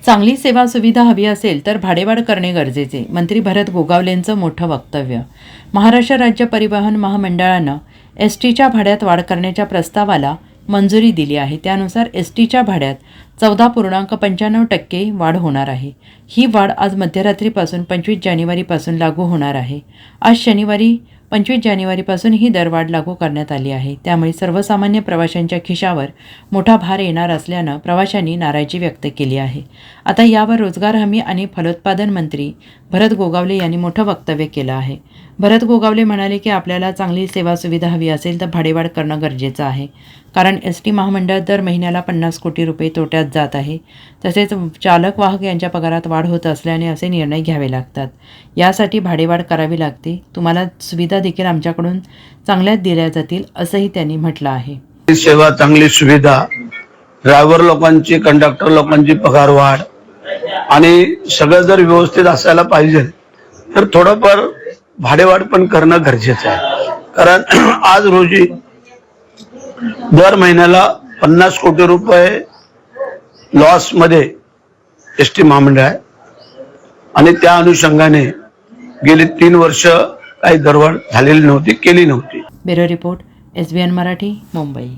चांगली सेवा सुविधा हवी असेल तर भाडेवाढ करणे गरजेचे. मंत्री भरत गोगावलेंचं मोठं वक्तव्य. महाराष्ट्र राज्य परिवहन महामंडळानं एसटीच्या भाड्यात वाढ करण्याच्या प्रस्तावाला मंजुरी दिली आहे. त्यानुसार एसटीच्या भाड्यात 14.95% वाढ होणार आहे. ही वाढ आज मध्यरात्रीपासून 25 जानेवारीपासून लागू होणार आहे. आज शनिवारी 25 जानेवारीपासून ही दरवाढ लागू करण्यात आली आहे. त्यामुळे सर्वसामान्य प्रवाशांच्या खिशावर मोठा भार येणार असल्यानं प्रवाशांनी नाराजी व्यक्त केली आहे. आता यावर रोजगार हमी आणि फलोत्पादन मंत्री भरत गोगावले यांनी मोठं वक्तव्य केलं आहे. भरत गोगावले म्हणाले की आपल्याला चांगली सेवा सुविधा हवी असेल तर भाडेवाढ करणं गरजेचं आहे. कारण एसटी महामंडळ दर महिन्याला 50 कोटी रुपये तोट्यात जात आहे. तसेच चालक वाहक यांच्या पगारात वाढ होत असल्याने असे निर्णय घ्यावे लागतात. यासाठी भाडेवाढ करावी लागते. तुम्हाला सुविधा देखील आमच्याकडून चांगल्याच दिल्या जातील असंही त्यांनी म्हटलं आहे. सेवा, चांगली सुविधा, ड्रायव्हर लोकांची, कंडक्टर लोकांची पगार वाढ आणि सगळं जर व्यवस्थित असायला पाहिजे तर थोडंफार भाडेवाढ पण करणं गरजेचं आहे. कारण आज रोजी दर महिन्याला 50 कोटी रुपये लॉस मध्ये एसटी महामंडळ आहे आणि त्या अनुषंगाने गेली 3 वर्ष काही दरवाढ झालेली नव्हती, केली नव्हती. Bureau report, SBN Marathi, Mumbai.